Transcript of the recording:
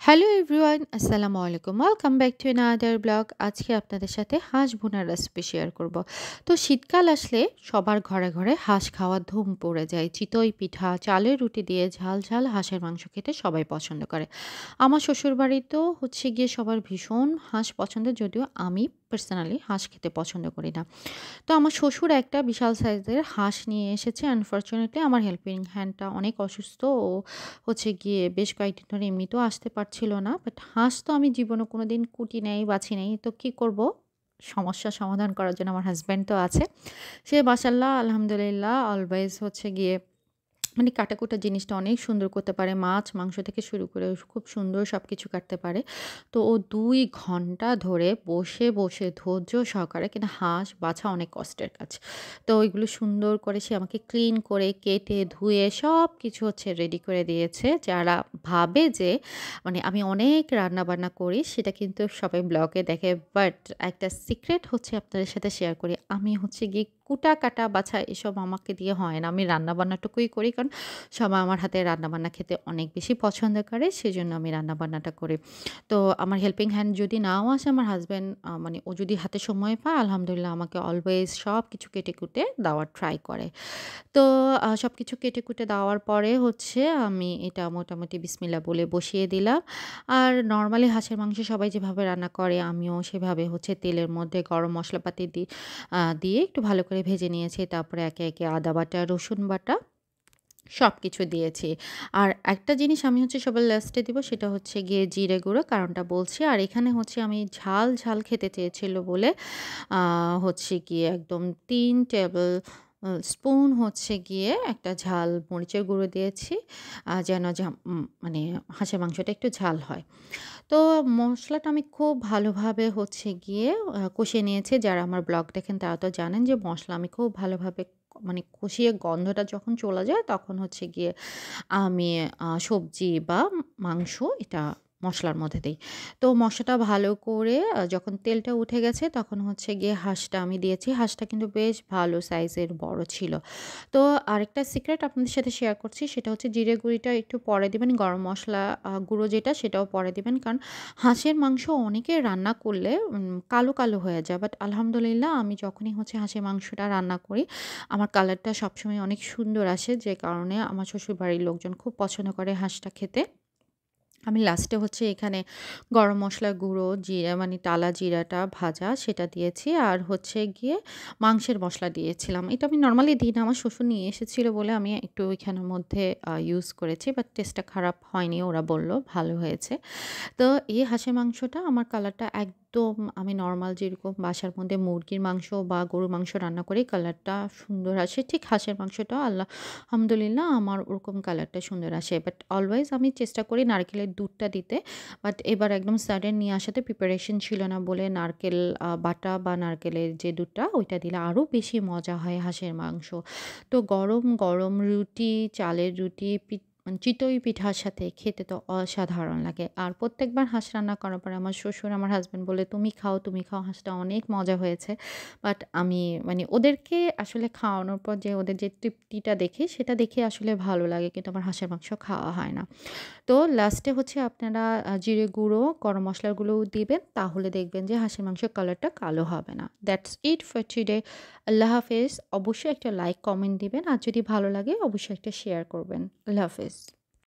Hello everyone, আসসালামু আলাইকুম। Welcome back to another blog. আজকে আপনাদের সাথে হাঁস ভুনার রেসিপি শেয়ার করব। তো শীতকাল আসলে সবার ঘরে ঘরে হাঁস খাওয়ার ধুম পড়ে যায়। চিতই পিঠা, চালের রুটি দিয়ে ঝাল ঝাল হাঁসের মাংস খেতে সবাই পছন্দ করে। আমার শ্বশুরবাড়িতেও হচ্ছে গিয়ে সবার ভীষণ হাঁস পছন্দ, যদিও আমি পার্সোনালি হাঁস খেতে পছন্দ করি না। তো আমার শ্বশুর একটা বিশাল সাইজের হাঁস নিয়ে এসেছে। আনফরচুনেটলি আমার হেল্পিং হ্যান্ডটা অনেক অসুস্থ। ও হচ্ছে গিয়ে বেশ কয়েকদিন ধরে এমনিতেও আসতে পারছিল না। বাট হাঁস তো আমি জীবনে কোনোদিন কুটি নাই, বাছি নাই। তো কি করব? সমস্যার সমাধান করার জন্য আমার হাসব্যান্ড তো আছে। সে মাশাআল্লাহ আলহামদুলিল্লাহ অলওয়েজ হচ্ছে গিয়ে মানে কাটাকুটা জিনিসটা অনেক সুন্দর করতে পারে। মাছ, মাংস থেকে শুরু করে খুব সুন্দর সবকিছু কাটতে পারে। তো ও ২ ঘন্টা ধরে বসে, বসে ধৈর্য সহকারে, কিন্তু হাঁস বাছা অনেক কষ্টের কাজ। তো ওইগুলো সুন্দর করে সে আমাকে ক্লিন করে, কেটে, ধুয়ে সবকিছু হচ্ছে রেডি করে দিয়েছে। যারা ভাবে যে মানে আমি অনেক রান্নাবান্না করি, সেটা কিন্তু সবাই ব্লগে দেখে। বাট একটা সিক্রেট হচ্ছে আপনাদের সাথে শেয়ার করি। আমি হচ্ছে গিয়ে কুটা, কাটা, বাছা এসব আমাকে দিয়ে হয় না। আমি রান্নাবান্নাটুকুই করি, কারণ সবাই আমার হাতের রান্নাবান্না খেতে অনেক বেশি পছন্দ করে। সেজন্য আমি রান্নাবান্নাটা করি। তো আমার হেল্পিং হ্যান্ড যদি নাও আসে, আমার হাসব্যান্ড মানে ও যদি হাতে সময় পায়, আলহামদুলিল্লাহ আমাকে অলওয়েজ সবকিছু কেটে-কুটে দেওয়ার ট্রাই করে। তো সবকিছু কেটে-কুটে দেওয়ার পরে হচ্ছে আমি এটা মোটামুটি বিসমিল্লাহ বলে বসিয়ে দিলাম। আর নরমালি হাঁসের মাংস সবাই যেভাবে রান্না করে, আমিও সেভাবে হচ্ছে তেলের মধ্যে গরম মশলাপাতি দিয়ে একটু ভালো করে ভেজে নিয়েছি। তারপরে একে, একে আদা বাটা, রসুন বাটা সবকিছু দিয়েছি। আর একটা জিনিস আমি হচ্ছে সবার লাস্টে দিব, সেটা হচ্ছে গিয়ে জিরে গুঁড়ো, কারণটা বলছি। আর এখানে হচ্ছে আমি ঝাল, ঝাল খেতে চেয়েছিল বলে আ হচ্ছে গিয়ে একদম ৩ টেবল স্পুন হচ্ছে গিয়ে একটা ঝাল মরিচের গুঁড়ো দিয়েছি। যেন মানে হাঁসের মাংসটা একটু ঝাল হয়। তো মসলাটা আমি খুব ভালোভাবে হচ্ছে গিয়ে কষিয়ে নিয়েছি। যারা আমার ব্লগ দেখেন তারা তো জানেন যে মসলা আমি খুব ভালোভাবে মানে কষিয়ে গন্ধটা যখন চলে যায়, তখন হচ্ছে গিয়ে আমি সবজি বা মাংস এটা মসলার মধ্যে দেই। তো মসলাটা ভালো করে যখন তেলটা উঠে গেছে, তখন হচ্ছে গিয়ে হাঁসটা আমি দিয়েছি। হাঁসটা কিন্তু বেশ ভালো সাইজের বড় ছিল। তো আরেকটা সিক্রেট আপনাদের সাথে শেয়ার করছি, সেটা হচ্ছে জিরে গুঁড়িটা একটু পরে দিবেন, গরম মসলা গুঁড়ো যেটা সেটাও পরে দিবেন। কারণ হাঁসের মাংস অনেকে রান্না করলে কালো, কালো হয়ে যায়। বাট আলহামদুলিল্লাহ আমি যখনই হচ্ছে হাঁসের মাংসটা রান্না করি, আমার কালারটা সবসময় অনেক সুন্দর আসে, যে কারণে আমার শ্বশুরবাড়ির লোকজন খুব পছন্দ করে হাঁসটা খেতে। আমি লাস্টে হচ্ছে এখানে গরম মসলার গুঁড়ো, জিরা মানে টালা জিরাটা ভাজা সেটা দিয়েছি। আর হচ্ছে গিয়ে মাংসের মসলা দিয়েছিলাম। এটা আমি নরমালি দিই না। আমার শ্বশুর নিয়ে এসেছিল বলে আমি একটু এখানের মধ্যে ইউজ করেছি। বাট টেস্টটা খারাপ হয়নি। ওরা বলল ভালো হয়েছে। তো এই হাঁসের মাংসটা আমার কালারটা একদম আমি নরমাল যেরকম বাসার মধ্যে মুরগির মাংস বা গরুর মাংস রান্না করি কালারটা সুন্দর আসে, ঠিক হাঁসের মাংসটাও আলহামদুলিল্লাহ আমার ওরকম কালারটা সুন্দর আসে। বাট অলওয়েজ আমি চেষ্টা করি নারকেলের দুধটা দিতে। বাট এবার একদম সাডেন নিয়ে আসাতে প্রিপারেশন ছিল না বলে নারকেল বাটা বা নারকেলের যে দুধটা ওইটা দিলে আরও বেশি মজা হয় হাঁসের মাংস। তো গরম, গরম রুটি, চালের রুটি, মানে চিতই পিঠার সাথে খেতে তো অসাধারণ লাগে। আর প্রত্যেকবার হাঁস রান্না করার পরে আমার শ্বশুর, আমার হাসব্যান্ড বলে, "তুমি খাও, তুমি খাও, হাঁসটা অনেক মজা হয়েছে।" বাট আমি মানে ওদেরকে আসলে খাওয়ানোর পর যে ওদের যে তৃপ্তিটা দেখি, সেটা দেখে আসলে ভালো লাগে। কিন্তু আমার হাঁসের মাংস খাওয়া হয় না। তো লাস্টে হচ্ছে আপনারা জিরে গুঁড়ো, গরম মসলার গুঁড়োও দিবেন। তাহলে দেখবেন যে হাঁসের মাংসের কালারটা কালো হবে না। That's it for today. আল্লাহ হাফেজ। অবশ্যই একটা লাইক, কমেন্ট দিবেন। আর যদি ভালো লাগে অবশ্যই একটা শেয়ার করবেন। আল্লাহ হাফেজ।